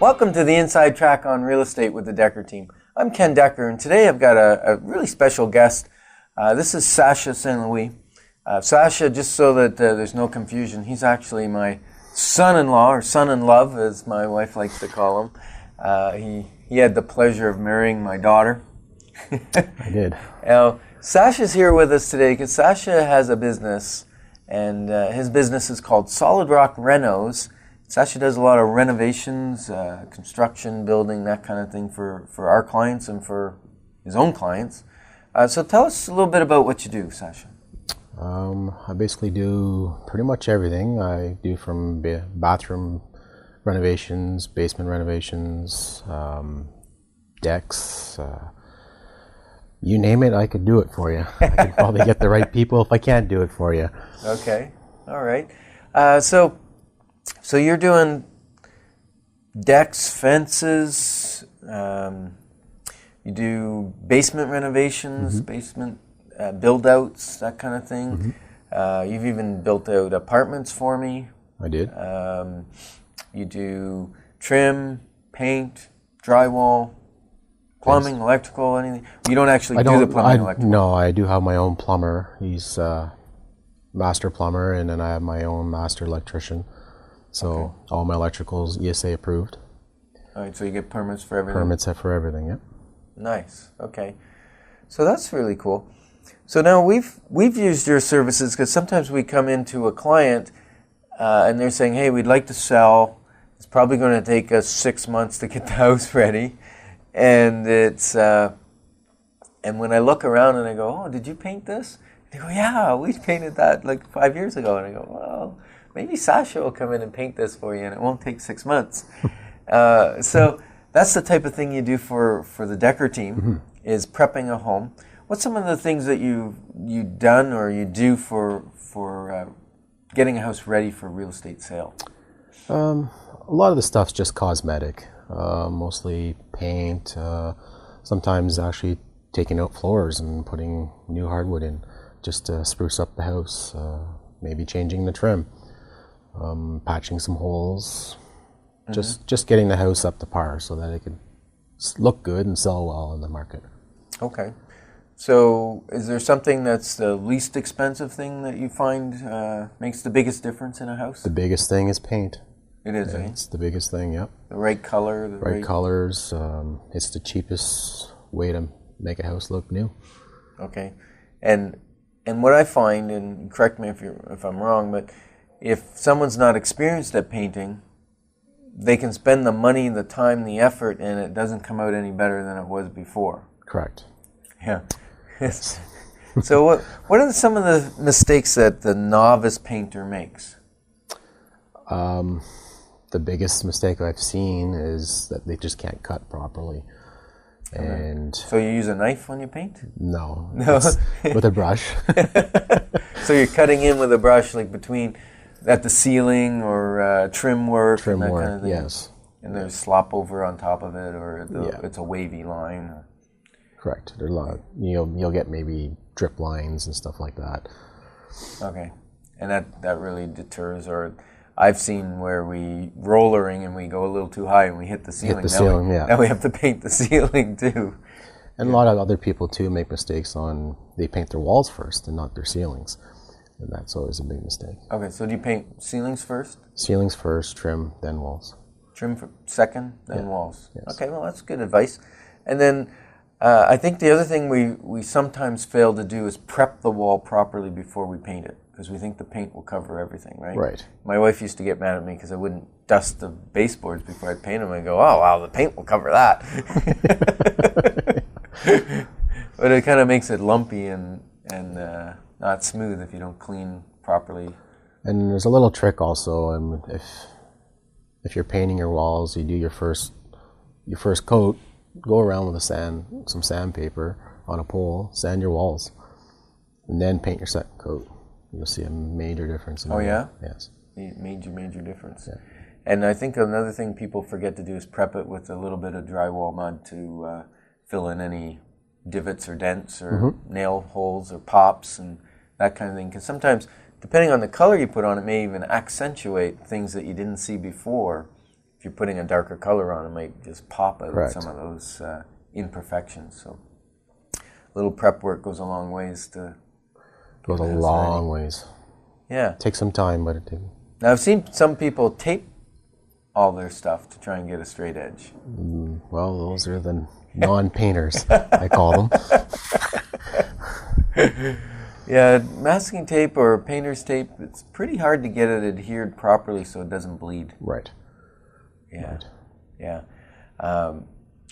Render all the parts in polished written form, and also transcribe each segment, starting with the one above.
Welcome to the Inside Track on Real Estate with the Dekker Team. I'm Ken Dekker, and today I've got a really special guest. This is Sasha St. Louis. Sasha, just so that there's no confusion, he's actually my son-in-law, or son-in-love, as my wife likes to call him. He had the pleasure of marrying my daughter. I did. Now, Sasha's here with us today because Sasha has a business, and his business is called Solid Rock Renos. Sasha does a lot of renovations, construction, building, that kind of thing for our clients and for his own clients. So tell us a little bit about what you do, Sasha. I basically do pretty much everything. I do from bathroom renovations, basement renovations, decks, you name it, I could do it for you. I could probably get the right people if I can't do it for you. Okay, all right. So you're doing decks, fences, you do basement renovations, basement build-outs, that kind of thing. You've even built out apartments for me. I did. You do trim, paint, drywall, plumbing, electrical, anything. You don't actually do the plumbing, electrical. No, I do have my own plumber. He's master plumber, and then I have my own master electrician. So all my electricals ESA approved. All right, so you get permits for everything? Permits for everything, yep. Nice, okay. So that's really cool. So now we've used your services because sometimes we come into a client and they're saying, hey, we'd like to sell. It's probably going to take us 6 months to get the house ready. And it's and when I look around and I go, oh, did you paint this? They go, yeah, we painted that like 5 years ago. And I go, well, maybe Sasha will come in and paint this for you, and it won't take 6 months. So that's the type of thing you do for the Dekker Team, is prepping a home. What's some of the things that you've done or you do for getting a house ready for real estate sale? A lot of the stuff's just cosmetic, mostly paint. Sometimes actually taking out floors and putting new hardwood in, just to spruce up the house. Maybe changing the trim. Patching some holes, just getting the house up to par so that it could look good and sell well in the market. Okay. So is there something that's the least expensive thing that you find makes the biggest difference in a house? The biggest thing is paint. It is, yeah, It's the biggest thing, yep. The right color? The right colors. It's the cheapest way to make a house look new. Okay. And what I find, and correct me if I'm wrong, but if someone's not experienced at painting, they can spend the money, the time, the effort, and it doesn't come out any better than it was before. Correct. Yeah. So what are some of the mistakes that the novice painter makes? The biggest mistake I've seen is that they just can't cut properly. And so you use a knife when you paint? No. With a brush. So you're cutting in with a brush, like between at the ceiling or trim work, kind of thing? Yes. And there's slop over on top of it, or it's a wavy line? Correct. There's a lot. You'll get maybe drip lines and stuff like that. Okay. And that really deters, or I've seen where we rollering and we go a little too high and we hit the ceiling. Now we have to paint the ceiling too. And a lot of other people too make mistakes they paint their walls first and not their ceilings. And that's always a big mistake. Okay, so do you paint ceilings first? Ceilings first, trim, then walls. Trim second, then walls. Yes. Okay, well that's good advice. And then I think the other thing we sometimes fail to do is prep the wall properly before we paint it, because we think the paint will cover everything, right? Right. My wife used to get mad at me because I wouldn't dust the baseboards before I'd paint them. I'd go, oh wow, the paint will cover that. But it kind of makes it lumpy and not smooth if you don't clean properly. And there's a little trick also, if you're painting your walls, you do your first coat, go around with some sandpaper on a pole, sand your walls, and then paint your second coat. You'll see a major difference. Oh yeah? Yes. Major difference. Yeah. And I think another thing people forget to do is prep it with a little bit of drywall mud to fill in any divots or dents or nail holes or pops and that kind of thing. Because sometimes, depending on the color you put on, it may even accentuate things that you didn't see before. If you're putting a darker color on, it might just pop out Correct. some of those imperfections. So a little prep work goes a long ways to... Goes a long ways. Yeah. Takes some time, but it Now I've seen some people tape all their stuff to try and get a straight edge. well, those are the non-painters, I call them. Yeah, masking tape or painter's tape, it's pretty hard to get it adhered properly so it doesn't bleed. Right. Yeah, Right. yeah.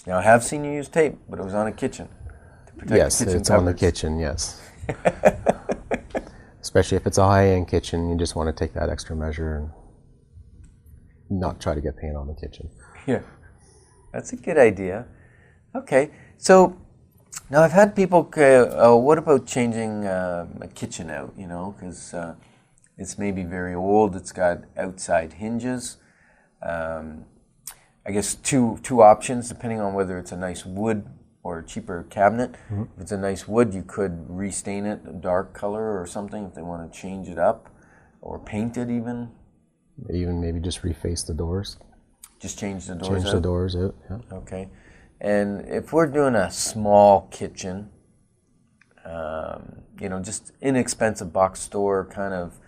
Now I have seen you use tape, but it was on a kitchen to protect Yes, the kitchen it's on the cupboards. kitchen, yes. Especially if it's a high-end kitchen, you just want to take that extra measure and not try to get paint on the kitchen. Yeah, that's a good idea. Okay, so now I've had people, what about changing a kitchen out, you know, because it's maybe very old, it's got outside hinges. I guess two options, depending on whether it's a nice wood or a cheaper cabinet. Mm-hmm. If it's a nice wood, you could restain it a dark color or something if they want to change it up, or paint it even. Even maybe just reface the doors. Just change the doors Change out? the doors out, yeah. Okay. And if we're doing a small kitchen, you know, just inexpensive box store kind of,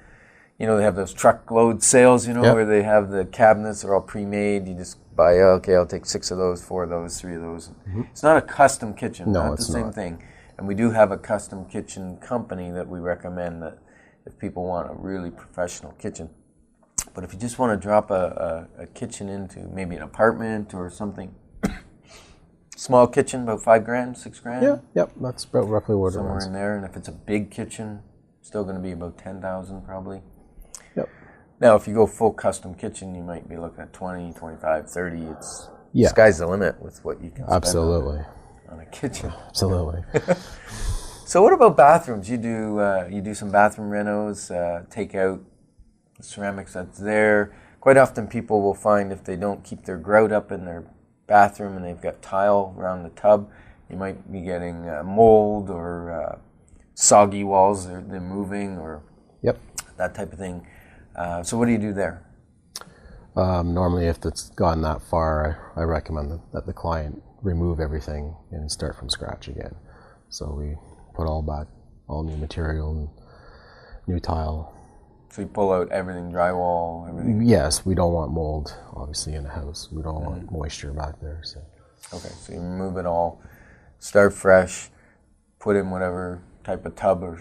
you know, they have those truckload sales, you know, where they have the cabinets are all pre-made. You just buy, okay, I'll take 6 of those, 4 of those, 3 of those. Mm-hmm. It's not a custom kitchen, no, not it's the same thing. And we do have a custom kitchen company that we recommend that if people want a really professional kitchen. But if you just want to drop a kitchen into maybe an apartment or something, small kitchen, about $5,000, $6,000. Yeah, yep, that's about roughly what it somewhere runs. in there. And if it's a big kitchen, still going to be about $10,000 probably. Yep. Now, if you go full custom kitchen, you might be looking at 20, 25, 30. It's Yeah. sky's the limit with what you can spend Absolutely. on a kitchen. Absolutely. So what about bathrooms? You do some bathroom renos, take out the ceramics that's there. Quite often people will find if they don't keep their grout up in their bathroom and they've got tile around the tub, you might be getting mold or soggy walls they're moving or that type of thing. So what do you do there? Normally, if it's gone that far, I recommend that the client remove everything and start from scratch again. So we put all new material, and new tile. So you pull out everything, drywall, everything? Yes, we don't want mold, obviously, in the house. We don't want moisture back there. So. Okay, so you remove it all, start fresh, put in whatever type of tub or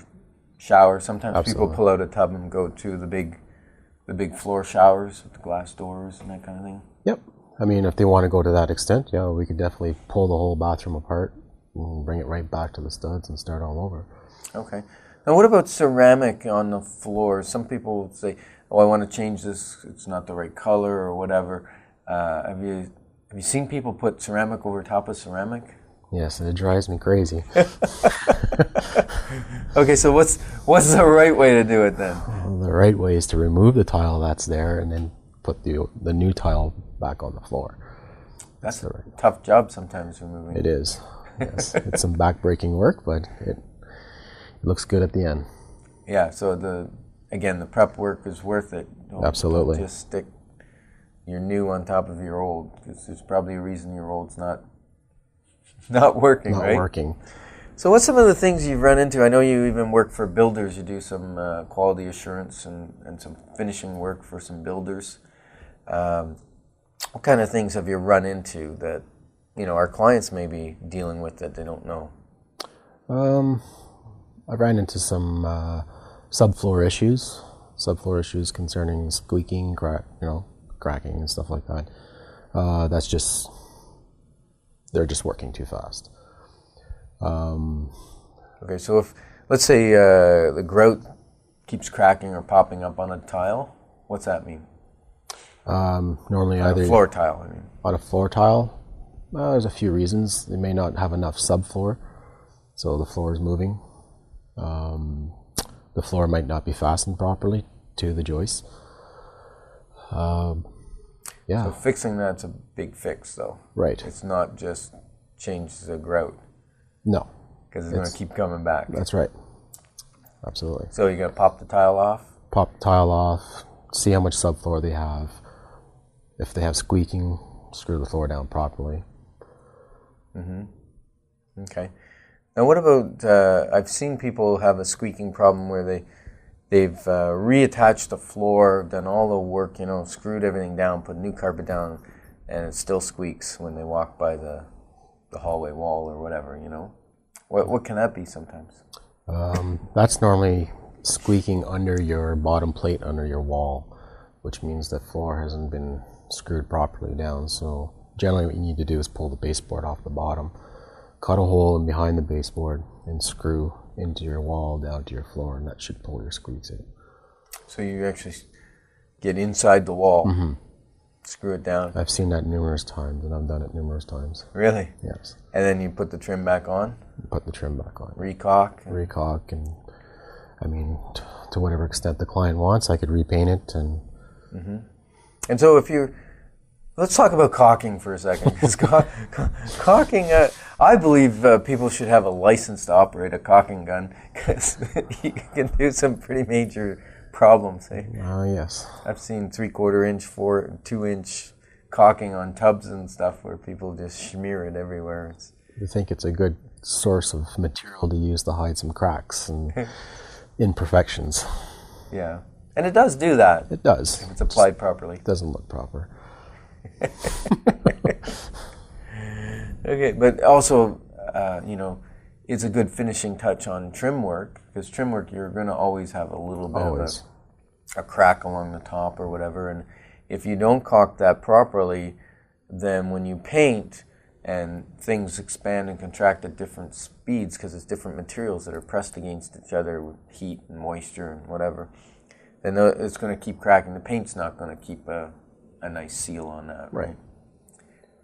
shower. Sometimes Absolutely. people pull out a tub and go to the big floor showers with the glass doors and that kind of thing. Yep. I mean, if they want to go to that extent, yeah, we could definitely pull the whole bathroom apart and bring it right back to the studs and start all over. Okay. Now, what about ceramic on the floor? Some people say, "Oh, I want to change this. It's not the right color or whatever." Have you seen people put ceramic over top of ceramic? Yes, and it drives me crazy. Okay, so what's the right way to do it then? Well, the right way is to remove the tile that's there and then put the new tile back on the floor. That's a tough job sometimes removing. It is. Yes, it's some back-breaking work, but it looks good at the end. Yeah. So the prep work is worth it. Absolutely. Don't just stick your new on top of your old, because there's probably a reason your old's not working, right? Not working. So what's some of the things you've run into? I know you even work for builders. You do some quality assurance and some finishing work for some builders. What kind of things have you run into that, you know, our clients may be dealing with that they don't know? I ran into some subfloor issues concerning squeaking, cracking and stuff like that. They're just working too fast. Okay, so if, let's say the grout keeps cracking or popping up on a tile, what's that mean? Normally On either a floor tile, I mean. on a floor tile, there's a few reasons. They may not have enough subfloor, so the floor is moving. The floor might not be fastened properly to the joists. So fixing that's a big fix, though. Right. It's not just change the grout, No. because it's going to keep coming back. That's right. Absolutely. So you got to pop the tile off? Pop the tile off, see how much subfloor they have, If they have squeaking, screw the floor down properly. Okay. Now, what about? I've seen people have a squeaking problem where they've reattached the floor, done all the work, screwed everything down, put new carpet down, and it still squeaks when they walk by the hallway wall or whatever. What can that be sometimes? That's normally squeaking under your bottom plate under your wall, which means the floor hasn't been screwed properly down. So generally what you need to do is pull the baseboard off the bottom, cut a hole in behind the baseboard, and screw into your wall down to your floor, and that should pull your squeaks in. So you actually get inside the wall, screw it down. I've seen that numerous times, and I've done it numerous times. Really? Yes. And then you put the trim back on? Put the trim back on. Recaulk? Recaulk, and I mean, to whatever extent the client wants, I could repaint it. And so let's talk about caulking for a second. Because caulking, I believe people should have a license to operate a caulking gun, because you can do some pretty major problems. Eh? Yes. I've seen 3/4 inch, 2 inch caulking on tubs and stuff where people just smear it everywhere. I think it's a good source of material to use to hide some cracks and imperfections. Yeah. And it does do that. It does. If it's applied properly. It doesn't look proper. Okay, but also, it's a good finishing touch on trim work, because trim work, you're going to always have a little bit of a crack along the top or whatever, and if you don't caulk that properly, then when you paint and things expand and contract at different speeds, because it's different materials that are pressed against each other with heat and moisture and whatever, then it's going to keep cracking. The paint's not going to keep a nice seal on that, right?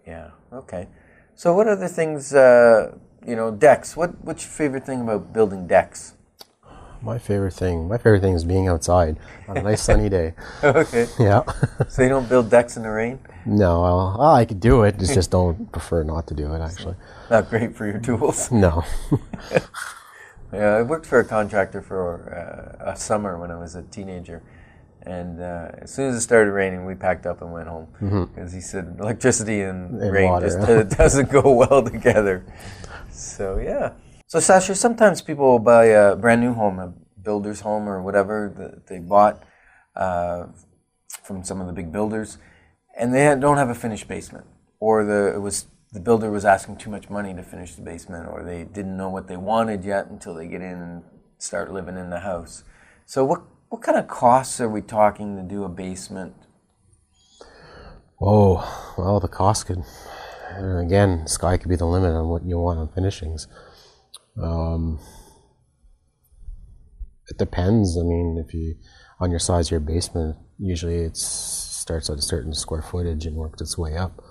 Yeah, okay. So what other things, decks, what's your favorite thing about building decks? My favorite thing is being outside on a nice sunny day. Okay. Yeah. So you don't build decks in the rain? No, I could do it, just don't prefer not to do it, actually. Not great for your tools? No. Yeah, I worked for a contractor for a summer when I was a teenager. And as soon as it started raining, we packed up and went home. Because he said electricity and rain water, just doesn't go well together. So, yeah. So, Sasha, sometimes people will buy a brand new home, a builder's home or whatever that they bought from some of the big builders, and they don't have a finished basement. Or the builder was asking too much money to finish the basement, or they didn't know what they wanted yet until they get in and start living in the house. So what kind of costs are we talking to do a basement? Oh, well, the cost could, again, sky could be the limit on what you want on finishings. It depends. I mean, on your size of your basement, usually it starts at a certain square footage and works its way up.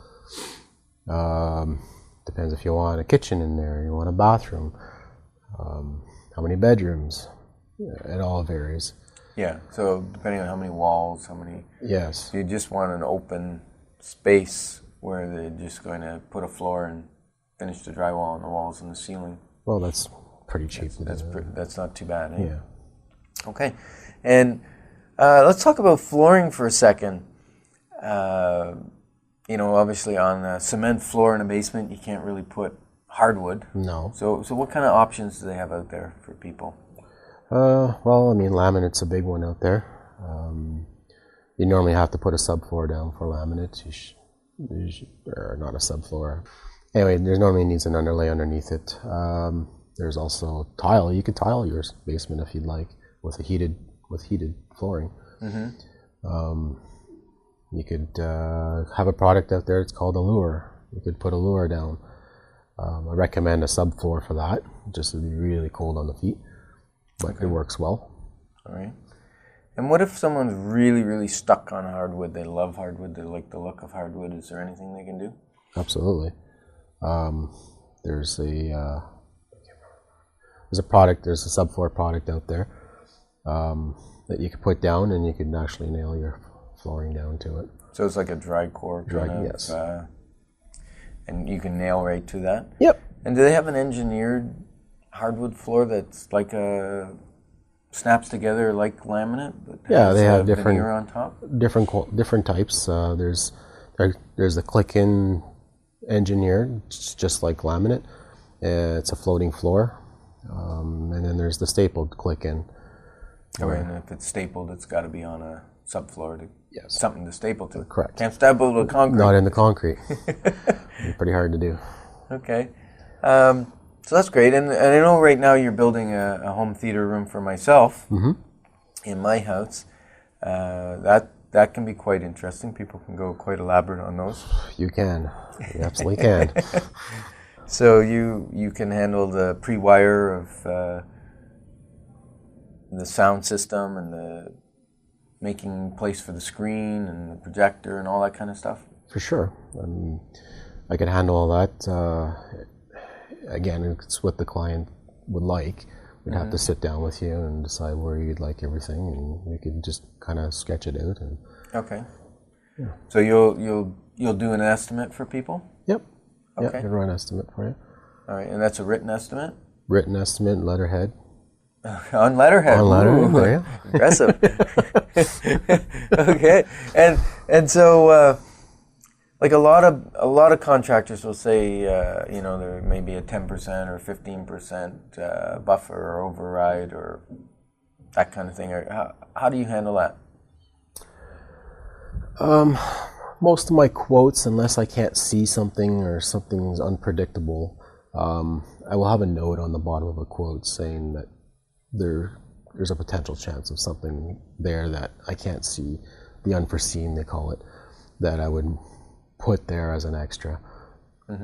Depends if you want a kitchen in there, you want a bathroom, how many bedrooms. It all varies. Yeah, so depending on how many walls, Yes. You just want an open space where they're just going to put a floor and finish the drywall on the walls and the ceiling. Well, that's pretty cheap. That's not too bad, eh? Yeah. Okay, and let's talk about flooring for a second. Obviously on a cement floor in a basement, you can't really put hardwood. No. So what kind of options do they have out there for people? Well, I mean, laminate's a big one out there. You normally have to put a subfloor down for laminate. Or not a subfloor. Anyway, there normally needs an underlay underneath it. There's also tile. You could tile your basement if you'd like with heated flooring. You could have a product out there. It's called Allure. You could put Allure down. I recommend a subfloor for that, just to be really cold on the feet, but it works well. All right. And what if someone's really, really stuck on hardwood? They love hardwood. They like the look of hardwood. Is there anything they can do? Absolutely. There's a product. There's a subfloor product out there that you can put down, and you can actually nail your flooring down to it. So it's like a dry core kind of, yes. And you can nail right to that? Yep. And do they have an engineered hardwood floor that's like snaps together like laminate? But yeah, they have veneer on top? different types. There's There's the click-in engineered, just like laminate. It's a floating floor. And then there's the stapled click-in. Right, and if it's stapled, it's got to be on a subfloor to something to staple to. Correct. Can't staple to concrete. Not in the concrete. It'd be pretty hard to do. Okay. So that's great. And I know right now you're building a home theater room for myself in my house. That can be quite interesting. People can go quite elaborate on those. You can. You absolutely can. So you can handle the pre-wire of the sound system and the making place for the screen and the projector and all that kind of stuff? For sure. I can handle all that. Again, it's what the client would like. We'd have to sit down with you and decide where you'd like everything, and we could just kind of sketch it out. And okay. Yeah. So you'll do an estimate for people? Yep. Okay. Yep, I'll run an estimate for you. All right, and that's a written estimate? Written estimate, letterhead. On letterhead. On letterhead, yeah. Impressive. Okay, and so like a lot of contractors will say, there may be a 10% or 15% buffer or override or that kind of thing. How do you handle that? Most of my quotes, unless I can't see something or something's unpredictable, I will have a note on the bottom of a quote saying that there's a potential chance of something there that I can't see, the unforeseen they call it, that I would put there as an extra.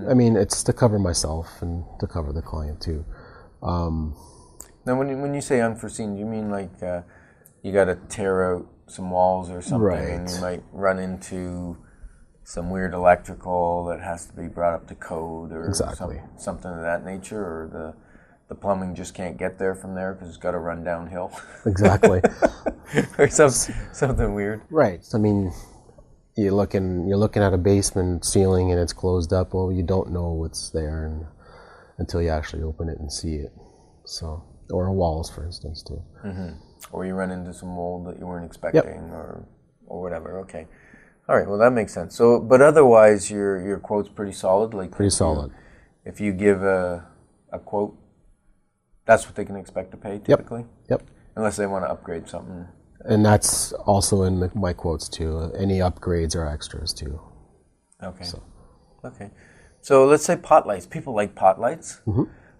I mean, it's to cover myself and to cover the client too. Now, when you say unforeseen, do you mean like you got to tear out some walls or something, right, and you might run into some weird electrical that has to be brought up to code or something of that nature, or the plumbing just can't get there from there because it's got to run downhill. Exactly. Or something weird. Right. I mean, you're looking at a basement ceiling and it's closed up. Well, you don't know what's there until you actually open it and see it. So, or walls, for instance, too. Or you run into some mold that you weren't expecting, or whatever. Okay. All right. Well, that makes sense. So, but otherwise, your quote's pretty solid. Like pretty solid. If you give a quote, that's what they can expect to pay typically. Yep. Unless they want to upgrade something. And that's also in my quotes too. Any upgrades are extras too. Okay. Okay. So let's say pot lights. People like pot lights.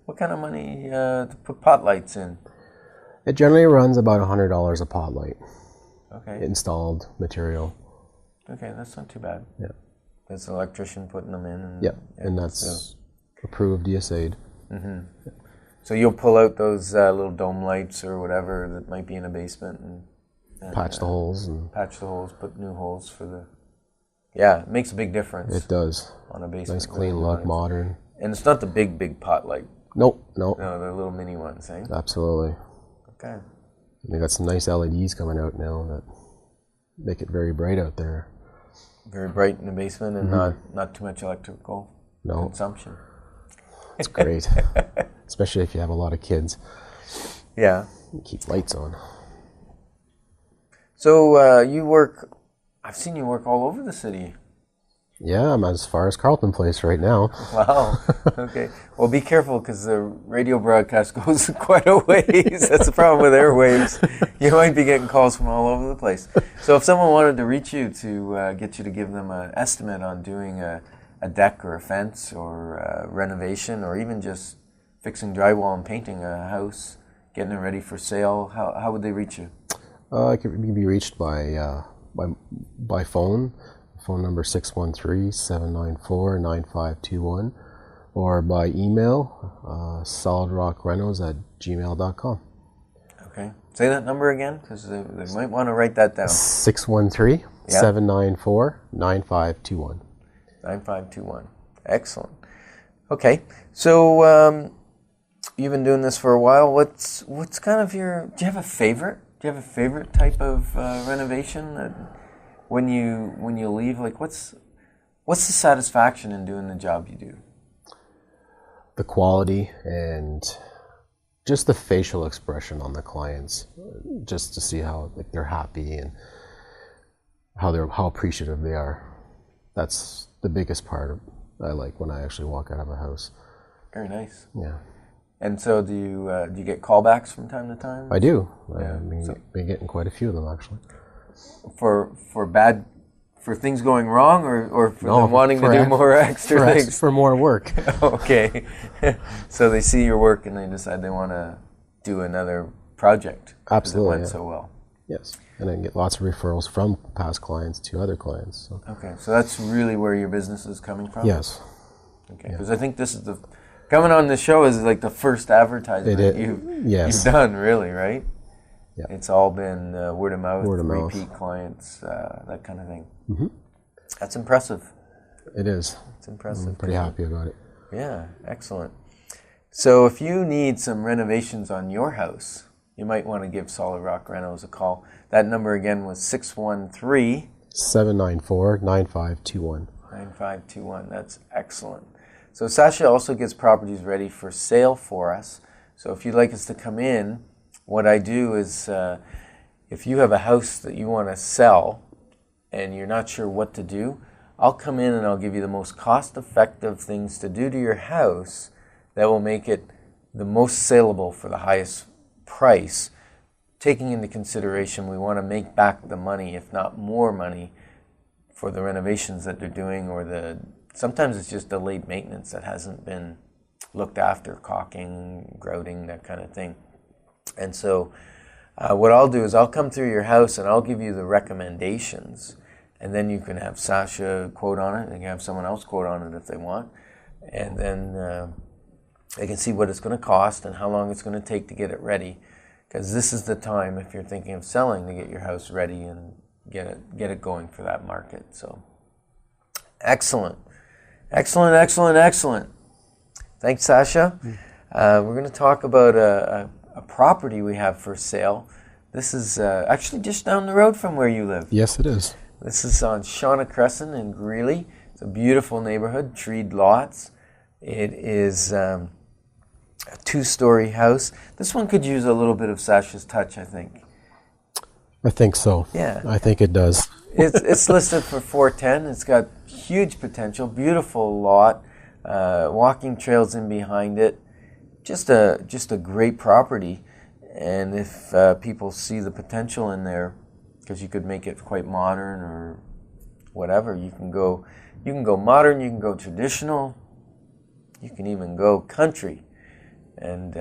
What kind of money to put pot lights in? It generally runs about $100 a pot light. Okay. Installed material. Okay, that's not too bad. Yeah. There's an electrician putting them in. And that's approved, DSA'd. So you'll pull out those little dome lights or whatever that might be in a basement and patch the holes. Patch the holes, put new holes for the... Yeah, it makes a big difference. It does. On a basement. Nice, clean look, modern. And it's not the big pot light. Nope. No, the little mini ones, eh? Absolutely. Okay. They got some nice LEDs coming out now that make it very bright out there. Very bright in the basement and not too much electrical consumption. It's great. Especially if you have a lot of kids. Yeah. Keep lights on. So I've seen you work all over the city. Yeah, I'm as far as Carlton Place right now. Wow. Okay. Well, be careful because the radio broadcast goes quite a ways. That's the problem with airwaves. You might be getting calls from all over the place. So if someone wanted to reach you to get you to give them an estimate on doing a deck or a fence or a renovation or even just fixing drywall and painting a house, getting it ready for sale, how would they reach you? I can be reached by phone. Phone number 613-794-9521, or by email, solidrockrenos@gmail.com. Okay. Say that number again, because they might want to write that down. 613-794-9521. 9521. Excellent. Okay. So you've been doing this for a while. What's kind of do you have a favorite? Do you have a favorite type of renovation that when you leave, like what's the satisfaction in doing the job you do? The quality and just the facial expression on the clients, just to see how they're happy and how appreciative they are. that's the biggest part I like when I actually walk out of a house. Very nice. Yeah. And so do you get callbacks from time to time? I do. Yeah. I've been getting quite a few of them, actually. For things going wrong, or for them wanting to do more extra things? For more work. Okay. So they see your work and they decide they want to do another project. Absolutely. It went so well. Yes. And I get lots of referrals from past clients to other clients. So. Okay. So that's really where your business is coming from? Yes. Okay. Because I think this is coming on the show is like the first advertisement you've done, really, right? Yeah. It's all been word of mouth, repeat mouth. clients, that kind of thing. Mm-hmm. That's impressive. It is. It's impressive. I'm pretty happy about it. Yeah, excellent. So if you need some renovations on your house, you might want to give Solid Rock Renos a call. That number again was 613 794-9521. 9521. That's excellent. So Sasha also gets properties ready for sale for us. So if you'd like us to come in, what I do is if you have a house that you want to sell and you're not sure what to do, I'll come in and I'll give you the most cost-effective things to do to your house that will make it the most saleable for the highest price, taking into consideration we want to make back the money, if not more money, for the renovations that they're doing, or sometimes it's just delayed maintenance that hasn't been looked after, caulking, grouting, that kind of thing. And so what I'll do is I'll come through your house and I'll give you the recommendations, and then you can have Sasha quote on it, and you can have someone else quote on it if they want, and then they can see what it's going to cost and how long it's going to take to get it ready, because this is the time, if you're thinking of selling, to get your house ready and get it going for that market. So excellent. Thanks, Sasha. We're going to talk about a property we have for sale. This is actually just down the road from where you live. Yes, it is. This is on Shauna Crescent in Greeley. It's a beautiful neighborhood, treed lots. It is a 2-story house. This one could use a little bit of Sasha's touch, I think. I think so. Yeah. I think it does. It's listed for $410. It's got huge potential, beautiful lot, walking trails in behind it. Just a great property. And if people see the potential in there, because you could make it quite modern or whatever, you can go modern, you can go traditional, you can even go country. And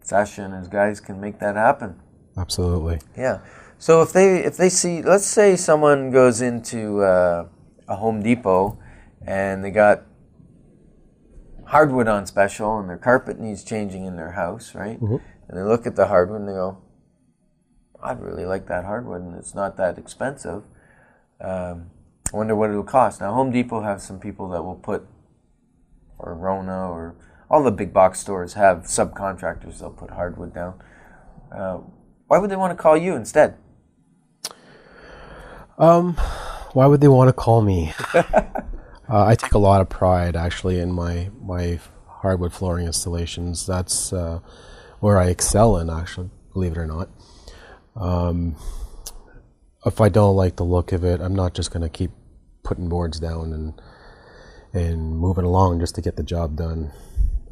Sasha and his guys can make that happen. Absolutely. Yeah. So if they see, let's say someone goes into a Home Depot and they got hardwood on special and their carpet needs changing in their house, right? Mm-hmm. And they look at the hardwood and they go, I'd really like that hardwood, and it's not that expensive. I wonder what it'll cost. Now, Home Depot have some people that will put, or Rona, or all the big box stores have subcontractors that'll put hardwood down. Why would they want to call you instead? Why would they want to call me? I take a lot of pride, actually, in my hardwood flooring installations. That's where I excel in, actually, believe it or not. If I don't like the look of it, I'm not just going to keep putting boards down and moving along just to get the job done.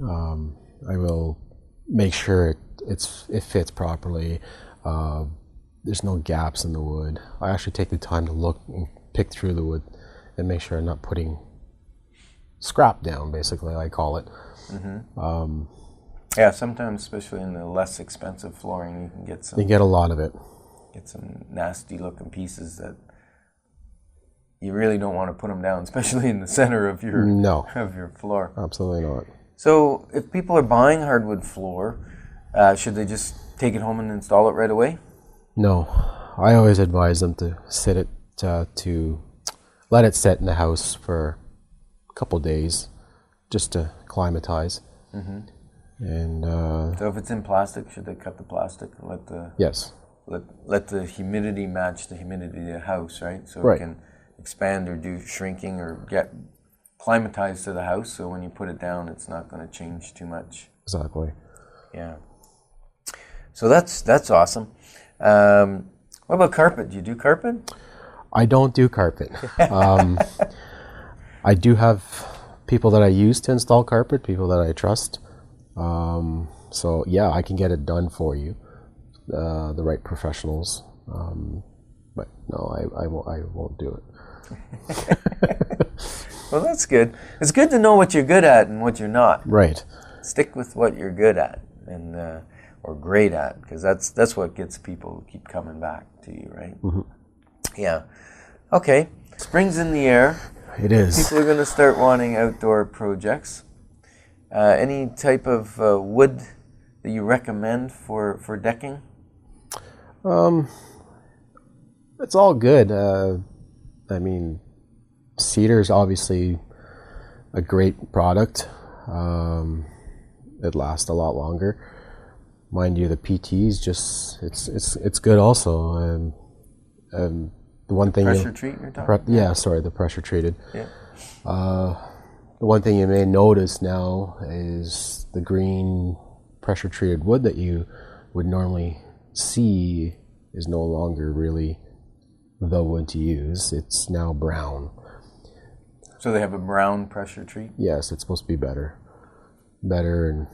I will make sure it fits properly. There's no gaps in the wood. I actually take the time to look and pick through the wood and make sure I'm not putting scrap down, basically, I call it. Mm-hmm. Yeah, sometimes, especially in the less expensive flooring, you can get some. You get a lot of it. Get some nasty looking pieces that you really don't want to put them down, especially in the center of your of your floor. Absolutely not. So, if people are buying hardwood floor, should they just take it home and install it right away? No, I always advise them to sit it to let it sit in the house for a couple days, just to acclimatize. Mm-hmm. And so if it's in plastic, should they cut the plastic and let the let the humidity match the humidity of the house, right? So it can expand or do shrinking or get climatized to the house. So when you put it down, it's not going to change too much. Exactly. Yeah. So that's awesome. What about carpet? Do you do carpet? I don't do carpet. I do have people that I use to install carpet, people that I trust. So yeah, I can get it done for you, the right professionals. But no, I won't do it. Well, that's good. It's good to know what you're good at and what you're not. Right. Stick with what you're good at and or great at, because that's what gets people to keep coming back to you, right? Mm-hmm. Yeah. Okay. Spring's in the air. It is. People are going to start wanting outdoor projects. Any type of wood that you recommend for decking? It's all good. I mean, cedar is obviously a great product. It lasts a lot longer. Mind you, the PT's just it's good also. The one thing Pressure treat you're talking about? Yeah, sorry, the pressure treated. Yeah. The one thing you may notice now is the green pressure treated wood that you would normally see is no longer really the wood to use. It's now brown. So they have a brown pressure treat? Yes, it's supposed to be better and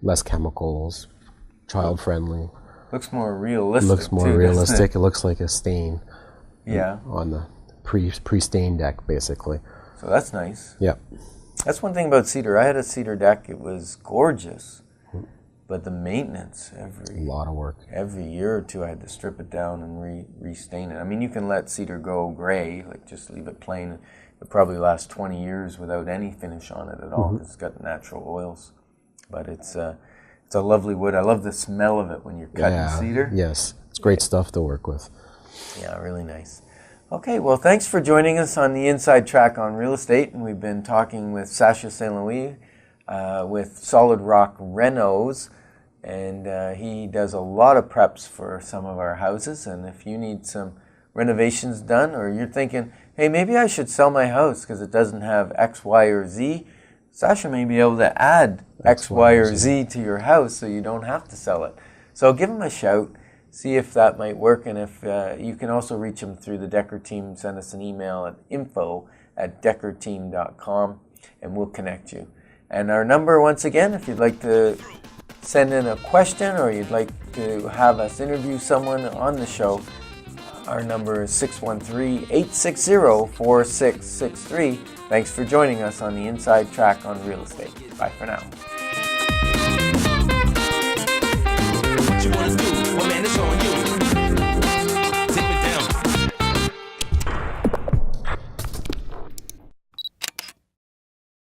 less chemicals, child friendly. Looks more realistic. Looks more too, realistic. It looks like a stain. Yeah. On the pre-stained deck, basically. So that's nice. Yeah. That's one thing about cedar. I had a cedar deck. It was gorgeous, but the maintenance A lot of work. every year or two, I had to strip it down and re-stain it. I mean, you can let cedar go gray, like just leave it plain. It probably lasts 20 years without any finish on it at all because it's got natural oils. But it's a lovely wood. I love the smell of it when you're cutting cedar. Yes, it's great stuff to work with. Yeah, really nice. Okay, well, thanks for joining us on the Inside Track on Real Estate. And we've been talking with Sasha St. Louis with Solid Rock Renos. And he does a lot of preps for some of our houses. And if you need some renovations done, or you're thinking, hey, maybe I should sell my house because it doesn't have X, Y, or Z, Sasha may be able to add X, Y, or Z to your house so you don't have to sell it. So give him a shout. See if that might work, and if you can also reach them through the Dekker Team. Send us an email at info@dekkerteam.com, and we'll connect you. And our number, once again, if you'd like to send in a question or you'd like to have us interview someone on the show, our number is 613-860-4663. Thanks for joining us on the Inside Track on Real Estate. Bye for now.